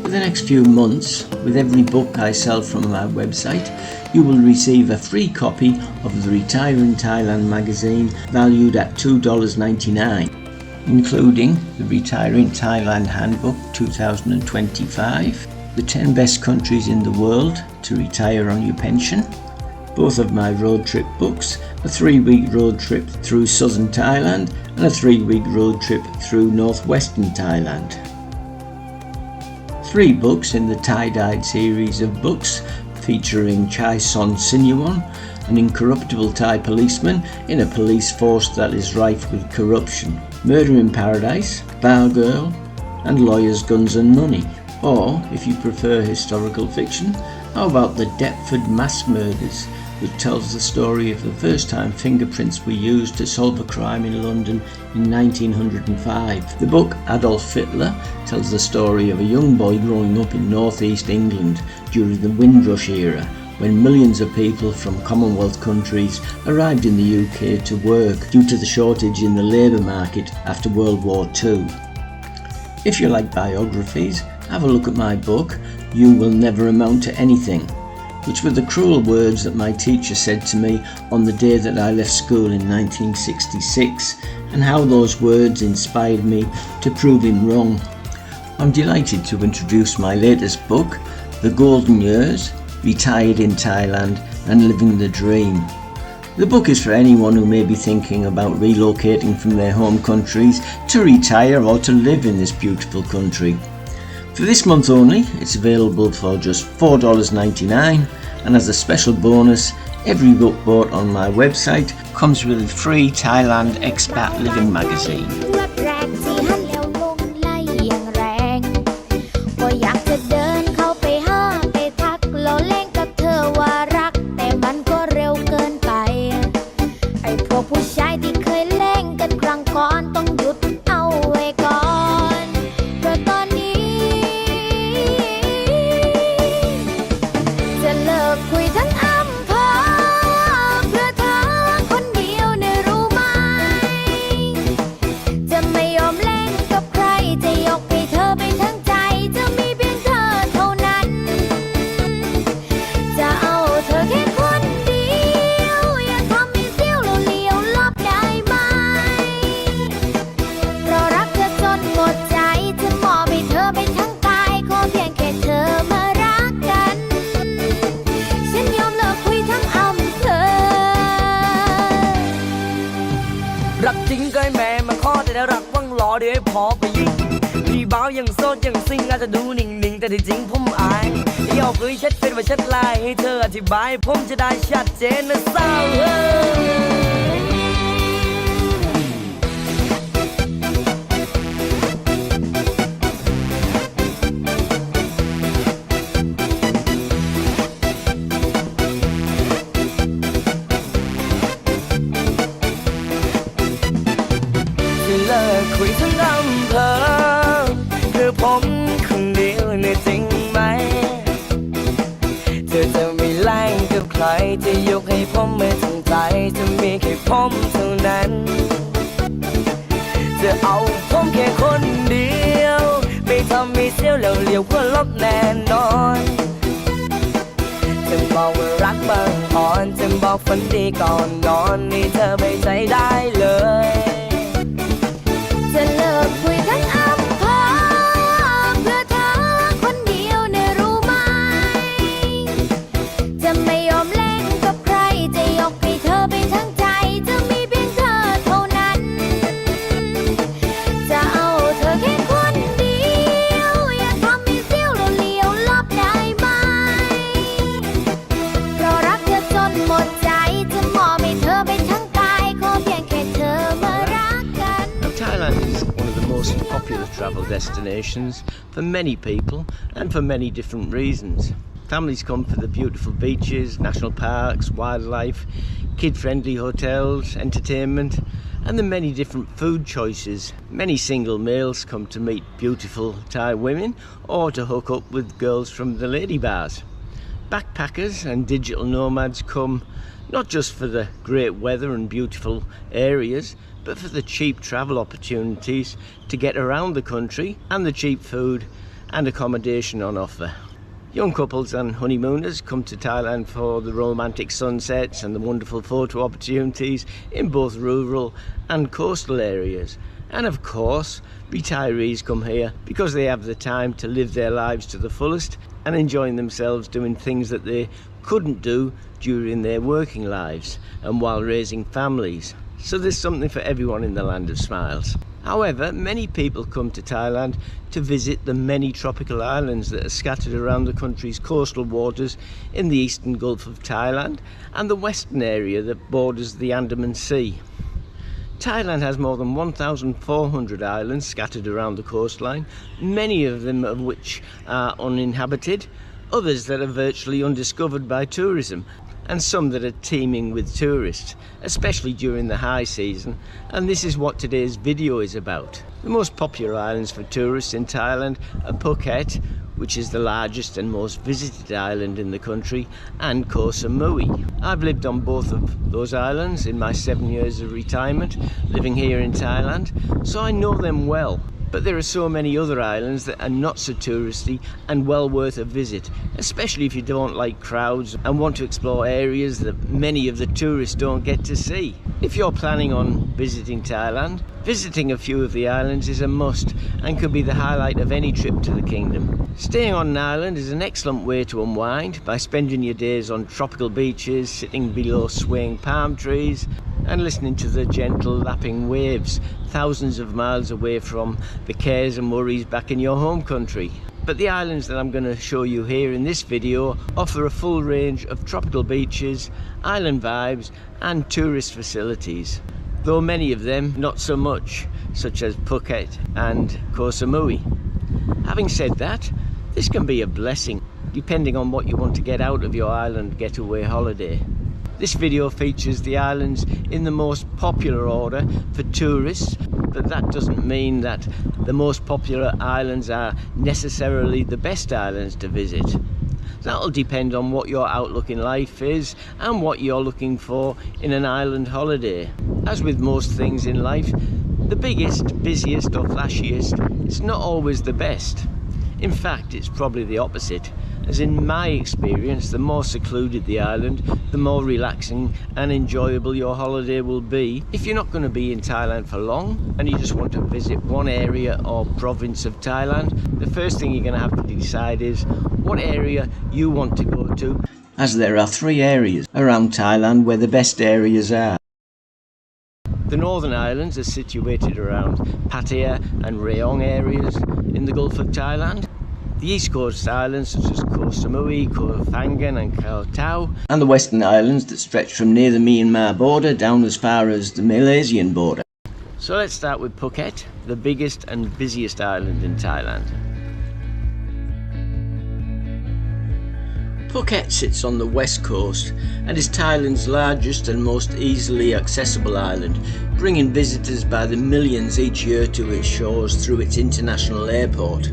For the next few months, with every book I sell from my website, you will receive a free copy of the Retiring Thailand magazine valued at $2.99, including the Retiring Thailand Handbook 2025, the 10 best countries in the world to retire on your pension, both of my road trip books, a 3-week road trip through Southern Thailand and a 3-week road trip through northwestern Thailand. 3 books in the tie-dyed series of books featuring Chai Son Sinuon, an incorruptible Thai policeman in a police force that is rife with corruption, Murder in Paradise, Bar Girl and Lawyers, Guns and Money. Or, if you prefer historical fiction, how about the Deptford mass murders, which tells the story of the first time fingerprints were used to solve a crime in London in 1905. The book Adolf Fittler tells the story of a young boy growing up in northeast England during the Windrush era, when millions of people from Commonwealth countries arrived in the UK to work due to the shortage in the labour market after World War II. If you like biographies, have a look at my book, You Will Never Amount to Anything, which were the cruel words that my teacher said to me on the day that I left school in 1966, and how those words inspired me to prove him wrong. I'm delighted to introduce my latest book, The Golden Years, Retired in Thailand and Living the Dream. The book is for anyone who may be thinking about relocating from their home countries to retire or to live in this beautiful country. For this month only, it's available for just $4.99, and as a special bonus, every book bought on my website comes with a free Thailand Expat Living magazine.เดี๋ยวให้พอไปยิงพี่บ่าวยังโสดยังซิงอาจจะดูนิ่งๆแต่ที่จริงผมอายที่เอาคุยเช็ดเป็นว่าเช็ดลายให้เธออธิบายผมจะได้ชัดเจนนะสาวคุยทั้งอำเภอคือผมคนเดียวเนี่ยจริงไหมเธอจะไม่แล่งกับใครจะยกให้ผมไม่ทั้งใจจะมีแค่ผมเท่านั้นจะเอาผมแค่คนเดียวไม่ทำไม่เสี้ยวแล้วเลี้ยวก็ลบแน่นอนจะบอกว่ารักบางอ่อนจะบอกฝันดีก่อนนอนนี่เธอไม่ใจได้เลยจะเลิกคุยทั้งอำเภอเพื่อเธอคนเดียวเนี่ยรู้ไหมจะไม่ยอมเล่นกับใครจะยกให้เธอไปทั้งใจจะมีเพียงเธอเท่านั้นจะเอาเธอแค่คนเดียวอย่าทำให้เสี้ยวเราเลี้ยวลบได้ไหมเพราะรักเธอจนหมดใจจะมอบให้เธอไปทั้งกายขอเพียงแค่เธอมารักกัน Thailand is one of the most popular travel destinations for many people and for many different reasons. Families come for the beautiful beaches, national parks, wildlife, kid-friendly hotels, entertainment and the many different food choices. Many single males come to meet beautiful Thai women or to hook up with girls from the lady bars. Backpackers and digital nomads come not just for the great weather and beautiful areas, but for the cheap travel opportunities to get around the country and the cheap food and accommodation on offer. Young couples and honeymooners come to Thailand for the romantic sunsets and the wonderful photo opportunities in both rural and coastal areas. And of course, retirees come here because they have the time to live their lives to the fullest and enjoying themselves doing things that they couldn't do during their working lives and while raising families. So there's something for everyone in the land of smiles. However, many people come to Thailand to visit the many tropical islands that are scattered around the country's coastal waters in the eastern Gulf of Thailand and the western area that borders the Andaman Sea. Thailand has more than 1,400 islands scattered around the coastline, many of them of which are uninhabited, others that are virtually undiscovered by tourism, and some that are teeming with tourists, especially during the high season, and this is what today's video is about. The most popular islands for tourists in Thailand are Phuket, which is the largest and most visited island in the country, and Koh Samui. I've lived on both of those islands in my 7 years of retirement living here in Thailand, so I know them well. But there are so many other islands that are not so touristy and well worth a visit, especially if you don't like crowds and want to explore areas that many of the tourists don't get to see. If you're planning on visiting Thailand, visiting a few of the islands is a must and could be the highlight of any trip to the kingdom. Staying on an island is an excellent way to unwind by spending your days on tropical beaches, sitting below swaying palm trees and listening to the gentle lapping waves thousands of miles away from the cares and worries back in your home country. But the islands that I'm going to show you here in this video offer a full range of tropical beaches, island vibes and tourist facilities, though many of them not so much, such as Phuket and Koh Samui. Having said that, this can be a blessing depending on what you want to get out of your island getaway holiday. This video features the islands in the most popular order for tourists, but that doesn't mean that the most popular islands are necessarily the best islands to visit. That'll depend on what your outlook in life is and what you're looking for in an island holiday. As with most things in life, the biggest, busiest or flashiest is not always the best. In fact, it's probably the opposite, as in my experience, the more secluded the island, the more relaxing and enjoyable your holiday will be. If you're not going to be in Thailand for long and you just want to visit one area or province of Thailand, the first thing you're going to have to decide is what area you want to go to, as there are 3 areas around Thailand where the best areas are. The northern islands are situated around Pattaya and Rayong areas in the Gulf of Thailand. The east coast islands such as Koh Samui, Koh Phangan and Koh Tao, and the western islands that stretch from near the Myanmar border down as far as the Malaysian border. So let's start with Phuket, the biggest and busiest island in Thailand. Phuket sits on the west coast and is Thailand's largest and most easily accessible island, bringing visitors by the millions each year to its shores through its international airport.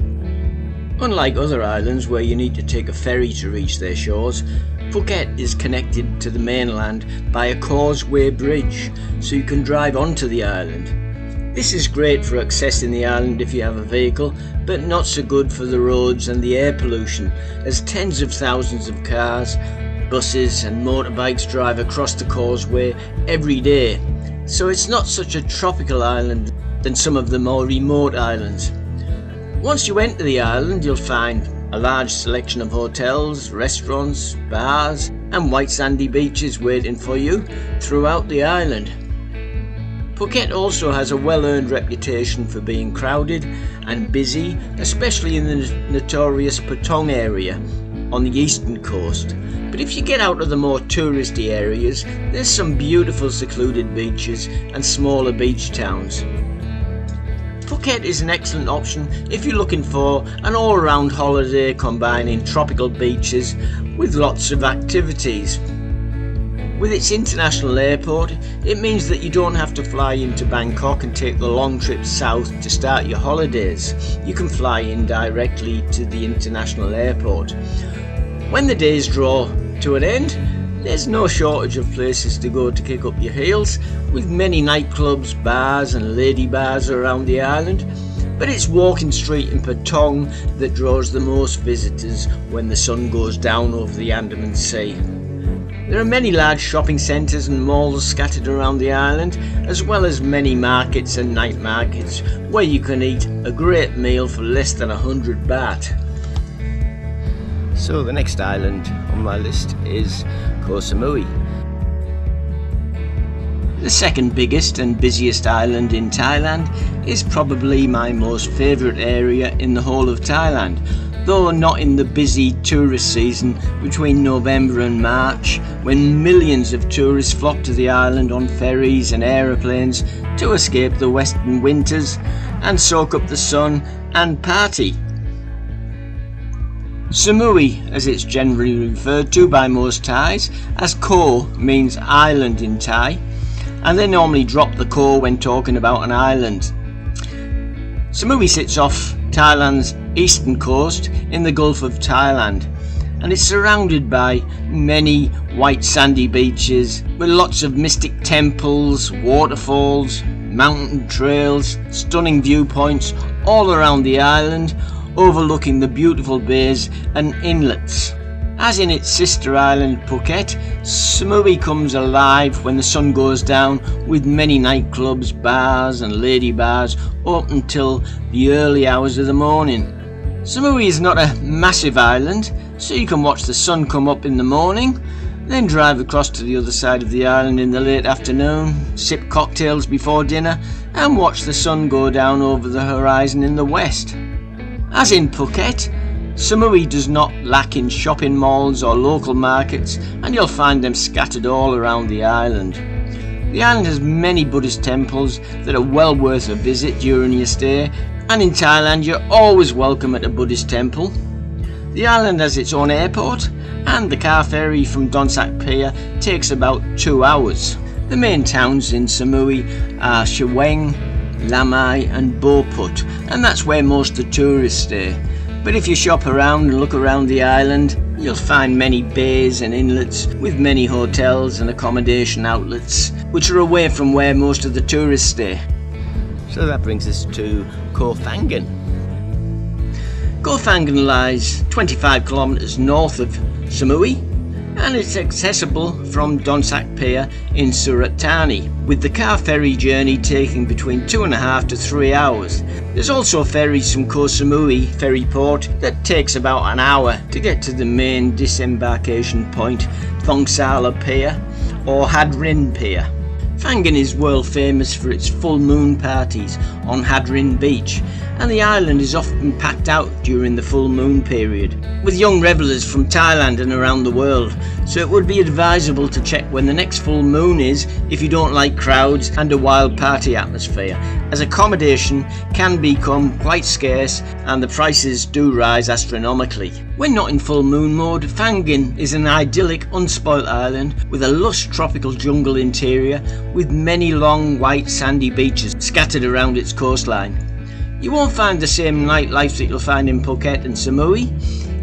Unlike other islands where you need to take a ferry to reach their shores, Phuket is connected to the mainland by a causeway bridge, so you can drive onto the island. This is great for accessing the island if you have a vehicle, but not so good for the roads and the air pollution, as tens of thousands of cars, buses and motorbikes drive across the causeway every day. So it's not such a tropical island than some of the more remote islands. Once you enter the island, you'll find a large selection of hotels, restaurants, bars and white sandy beaches waiting for you throughout the island. Phuket also has a well-earned reputation for being crowded and busy, especially in the notorious Patong area on the eastern coast. But if you get out of the more touristy areas, there's some beautiful secluded beaches and smaller beach towns. Phuket is an excellent option if you're looking for an all-round holiday combining tropical beaches with lots of activities. With its international airport, it means that you don't have to fly into Bangkok and take the long trip south to start your holidays. You can fly in directly to the international airport. When the days draw to an end, there's no shortage of places to go to kick up your heels, with many nightclubs, bars and lady bars around the island. but it's Walking Street in Patong that draws the most visitors when the sun goes down over the Andaman Sea. There are many large shopping centres and malls scattered around the island, as well as many markets and night markets where you can eat a great meal for less than 100 baht. So the next island on my list is Koh Samui. The second biggest and busiest island in Thailand is probably my most favourite area in the whole of Thailand, though not in the busy tourist season between November and March, when millions of tourists flock to the island on ferries and aeroplanes to escape the western winters and soak up the sun and party. Samui, as it's generally referred to by most Thais, as Koh means island in Thai, and they normally drop the Koh when talking about an island. Samui sits off Thailand's eastern coast in the Gulf of Thailand, and it's surrounded by many white sandy beaches with lots of mystic temples, waterfalls, mountain trails, stunning viewpoints all around the island, overlooking the beautiful bays and inlets. As in its sister island Phuket, Samui comes alive when the sun goes down, with many nightclubs, bars and lady bars open till the early hours of the morning. Samui is not a massive island, so you can watch the sun come up in the morning, then drive across to the other side of the island in the late afternoon, sip cocktails before dinner and watch the sun go down over the horizon in the west. As in Phuket, Samui does not lack in shopping malls or local markets, and you'll find them scattered all around the island. The island has many Buddhist temples that are well worth a visit during your stay, and in Thailand you're always welcome at a Buddhist temple. The island has its own airport, and the car ferry from Don Sak Pier takes about 2 hours. The main towns in Samui are Chaweng, Lamai and Boput, and that's where most of the tourists stay. But if you shop around and look around the island, you'll find many bays and inlets with many hotels and accommodation outlets, which are away from where most of the tourists stay. So that brings us to Koh Phangan. Koh Phangan lies 25 kilometres north of Samui, and it's accessible from Don Sak Pier in Surat Thani, with the car ferry journey taking between 2.5 to 3 hours. There's also ferries from Koh Samui ferry port that takes about an hour to get to the main disembarkation point, Thongsala Pier or Hadrin Pier. Phangan is world famous for its full moon parties on Hadrin Beach, and the island is often packed out during the full moon period, with young revellers from Thailand and around the world, so it would be advisable to check when the next full moon is if you don't like crowds and a wild party atmosphere, as accommodation can become quite scarce and the prices do rise astronomically. When not in full moon mode, Phangan is an idyllic, unspoilt island with a lush tropical jungle interior with many long white sandy beaches scattered around its coastline. You won't find the same nightlife that you'll find in Phuket and Samui.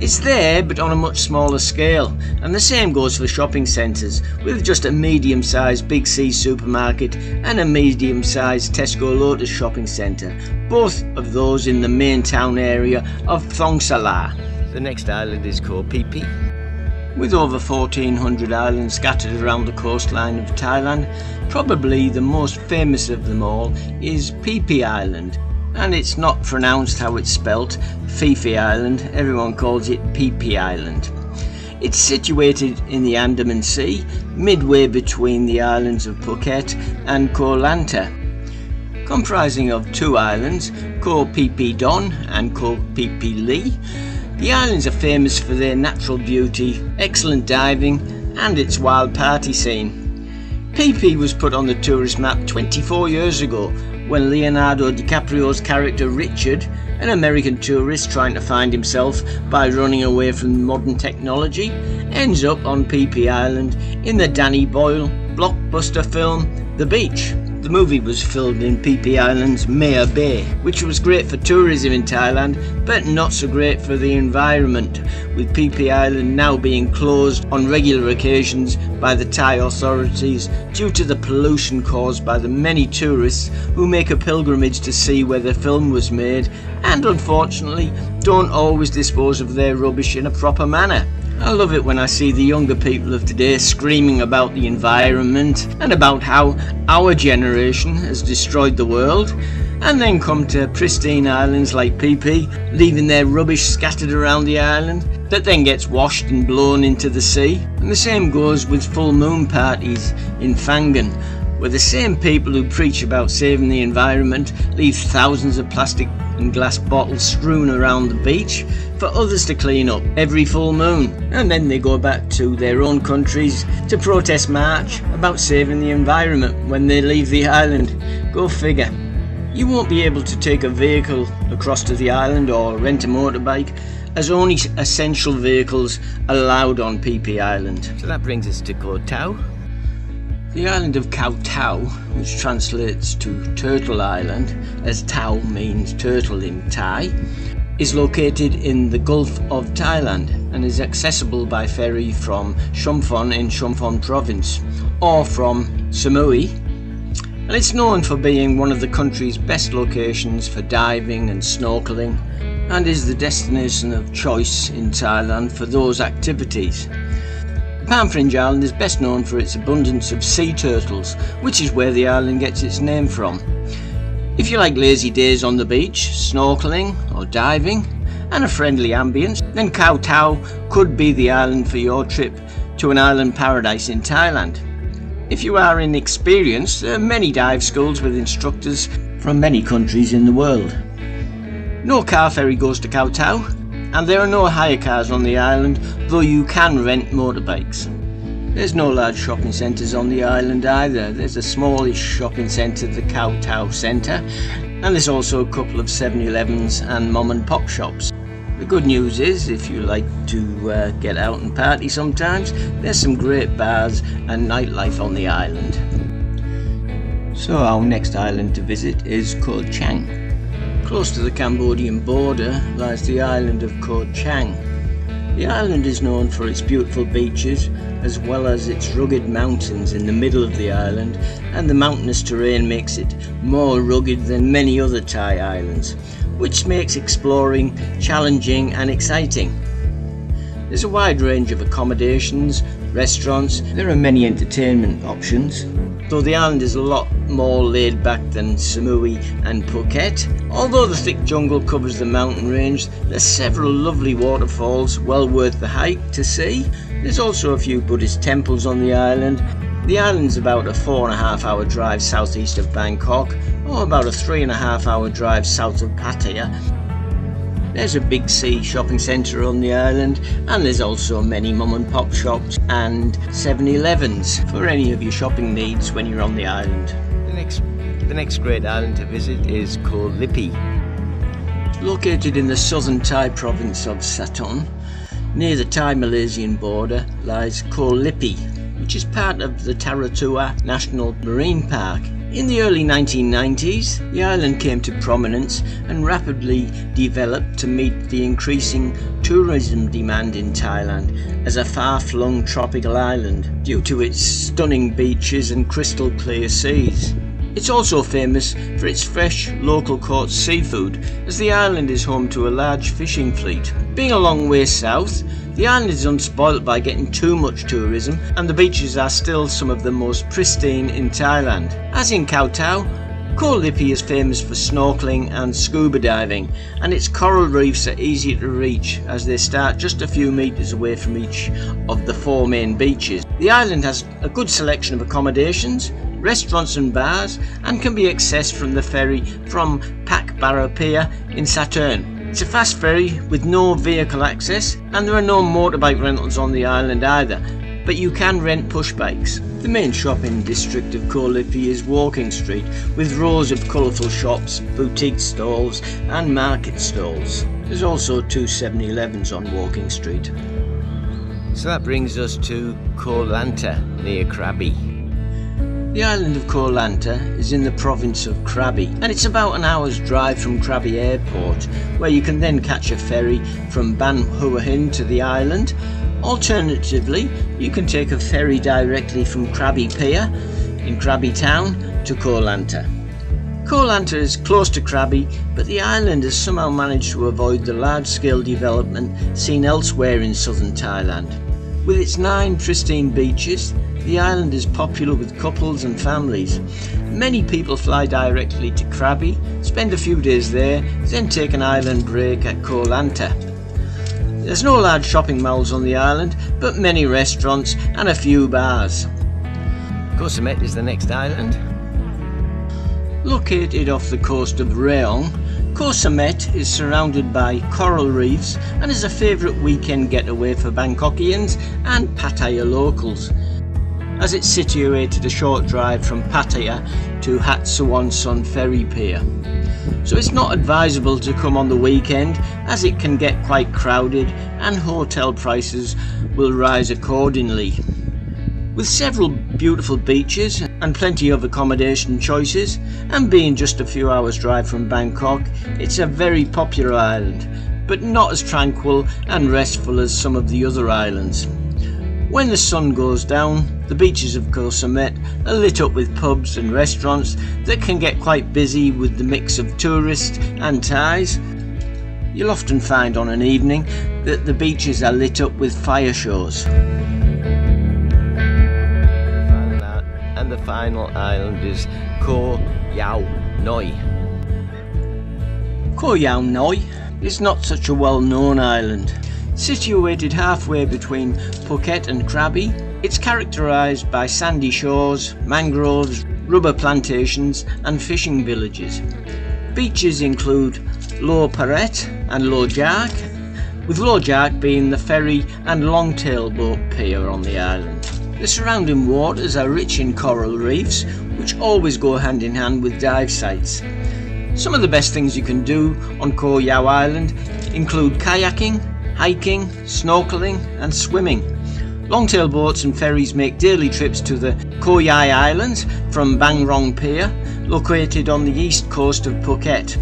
It's there, but on a much smaller scale, and the same goes for shopping centres, with just a medium-sized Big C supermarket and a medium-sized Tesco Lotus shopping centre, both of those in the main town area of Thongsala. The next island is called Phi Phi. With over 1,400 islands scattered around the coastline of Thailand, probably the most famous of them all is Phi Phi Island. And it's not pronounced how it's spelt, Phi Phi Island, everyone calls it Phi Phi Island. It's situated in the Andaman Sea, midway between the islands of Phuket and Koh Lanta. Comprising of 2 islands, Koh Phi Phi Don and Koh Phi Phi Lee, the islands are famous for their natural beauty, excellent diving and its wild party scene. Phi Phi was put on the tourist map 24 years ago, when Leonardo DiCaprio's character Richard, an American tourist trying to find himself by running away from modern technology, ends up on Phi Phi Island in the Danny Boyle blockbuster film The Beach. The movie was filmed in Phi Phi Island's Maya Bay, which was great for tourism in Thailand, but not so great for the environment, with Phi Phi Island now being closed on regular occasions by the Thai authorities due to the pollution caused by the many tourists who make a pilgrimage to see where the film was made and unfortunately don't always dispose of their rubbish in a proper manner. I love it when I see the younger people of today screaming about the environment and about how our generation has destroyed the world, and then come to pristine islands like Phi Phi, leaving their rubbish scattered around the island that then gets washed and blown into the sea. And the same goes with full moon parties in Phangan, where the same people who preach about saving the environment leave thousands of plastic and glass bottles strewn around the beach for others to clean up every full moon, and then they go back to their own countries to protest march about saving the environment when they leave the island. Go figure. You won't be able to take a vehicle across to the island or rent a motorbike, as only essential vehicles are allowed on Phi Phi Island. So that brings us to Koh Tao. The island of Koh Tao, which translates to Turtle Island, as Tao means turtle in Thai, is located in the Gulf of Thailand and is accessible by ferry from Chumphon in Chumphon province or from Samui. And it's known for being one of the country's best locations for diving and snorkeling, and is the destination of choice in Thailand for those activities. Palm Fringe Island is best known for its abundance of sea turtles, which is where the island gets its name from. If you like lazy days on the beach, snorkeling or diving, and a friendly ambience, then Koh Tao could be the island for your trip to an island paradise in Thailand. If you are inexperienced, there are many dive schools with instructors from many countries in the world. No car ferry goes to Koh Tao, and there are no hire cars on the island, though you can rent motorbikes. There's no large shopping centres on the island either. There's a smallish shopping centre, the Koh Tao Centre, and there's also a couple of 7-Elevens and mom and pop shops. The good news is, if you like to get out and party sometimes, there's some great bars and nightlife on the island. So our next island to visit is Koh Chang. Close to the Cambodian border lies the island of Koh Chang. The island is known for its beautiful beaches, as well as its rugged mountains in the middle of the island, and the mountainous terrain makes it more rugged than many other Thai islands, which makes exploring challenging and exciting. There's a wide range of accommodations, restaurants, there are many entertainment options. Though the island is a lot more laid back than Samui and Phuket. Although the thick jungle covers the mountain range, there's several lovely waterfalls well worth the hike to see. There's also a few Buddhist temples on the island. The island's about a 4.5 hour drive southeast of Bangkok, or about a 3.5 hour drive south of Pattaya. There's a Big C shopping centre on the island, and there's also many mum and pop shops and 7-Elevens for any of your shopping needs when you're on the island. The next great island to visit is Koh Lipi. Located in the southern Thai province of Sothern, near the Thai-Malaysian border, lies Koh Lipi, which is part of the Taratua National Marine Park. In the early 1990s, the island came to prominence and rapidly developed to meet the increasing tourism demand in Thailand as a far-flung tropical island due to its stunning beaches and crystal clear seas. It's also famous for its fresh, local caught seafood, as the island is home to a large fishing fleet. Being a long way south, the island is unspoilt by getting too much tourism, and the beaches are still some of the most pristine in Thailand. As in Koh Tao, Koh Lipi is famous for snorkeling and scuba diving, and its coral reefs are easy to reach as they start just a few metres away from each of the 4 main beaches. The island has a good selection of accommodations, restaurants and bars, and can be accessed from the ferry from Pak Barapia in Sothern. It's a fast ferry with no vehicle access, and there are no motorbike rentals on the island either, but you can rent push bikes. The main shopping district of Koh Lipi is Walking Street, with rows of colourful shops, boutique stalls and market stalls. There's also 2 7-Elevens on Walking Street. So that brings us to Koh Lanta near Krabi. The island of Koh Lanta is in the province of Krabi, and it's about an hour's drive from Krabi Airport, where you can then catch a ferry from Ban Hua Hin to the island. Alternatively, you can take a ferry directly from Krabi Pier in Krabi town to Koh Lanta. Koh Lanta is close to Krabi, but the island has somehow managed to avoid the large-scale development seen elsewhere in southern Thailand. With its 9 pristine beaches, the island is popular with couples and families. Many people fly directly to Krabi, spend a few days there, then take an island break at Koh Lanta. There's no large shopping malls on the island, but many restaurants and a few bars. Koh Samet is the next island. Located off the coast of Rayong, Koh Samet is surrounded by coral reefs and is a favourite weekend getaway for Bangkokians and Pattaya locals, as it's situated a short drive from Pattaya to Hat Suwon Ferry Pier. So it's not advisable to come on the weekend, as it can get quite crowded and hotel prices will rise accordingly. With several beautiful beaches and plenty of accommodation choices, and being just a few hours drive from Bangkok, it's a very popular island, but not as tranquil and restful as some of the other islands. When the sun goes down, the beaches of Koh Samet are lit up with pubs and restaurants that can get quite busy with the mix of tourists and Thais. You'll often find on an evening that the beaches are lit up with fire shows. And the final island is Koh Yao Noi. Koh Yao Noi is not such a well-known island. Situated halfway between Phuket and Krabi, it's characterised by sandy shores, mangroves, rubber plantations and fishing villages. Beaches include Lo Paret and Lo Jak, with Lo Jak being the ferry and long-tail boat pier on the island. The surrounding waters are rich in coral reefs, which always go hand in hand with dive sites. Some of the best things you can do on Koh Yao Island include kayaking, hiking, snorkeling and swimming. Longtail boats and ferries make daily trips to the Koh Yai Islands from Bang Rong Pier, located on the east coast of Phuket.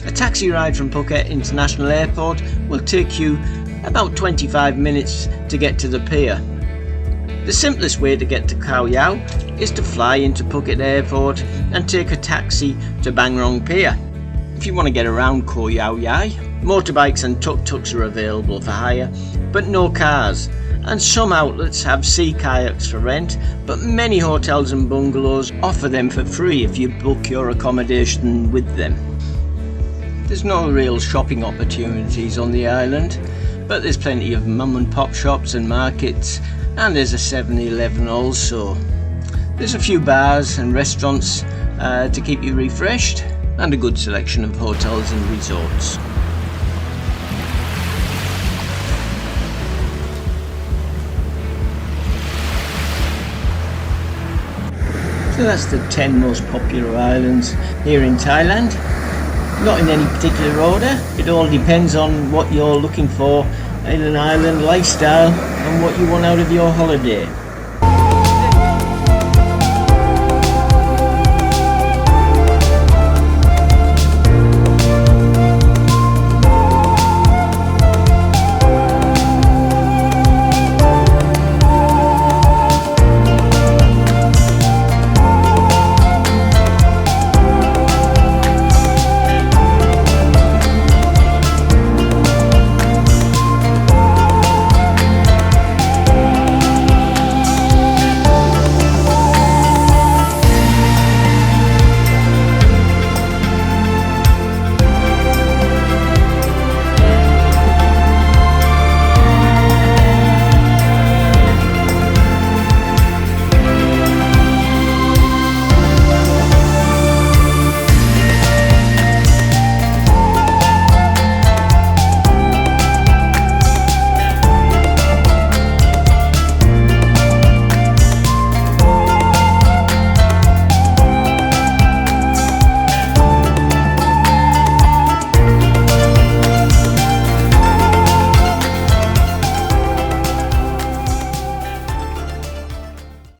A taxi ride from Phuket International Airport will take you about 25 minutes to get to the pier. The simplest way to get to Koh Yao is to fly into Phuket Airport and take a taxi to Bang Rong Pier. If you want to get around Koh Yao Yai, motorbikes and tuk-tuks are available for hire, but no cars, and some outlets have sea kayaks for rent, but many hotels and bungalows offer them for free if you book your accommodation with them. There's no real shopping opportunities on the island, but there's plenty of mum and pop shops and markets, and there's a 7-Eleven also. There's a few bars and restaurants to keep you refreshed, and a good selection of hotels and resorts. So that's the 10 most popular islands here in Thailand. Not in any particular order, it all depends on what you're looking for in an island lifestyle and what you want out of your holiday.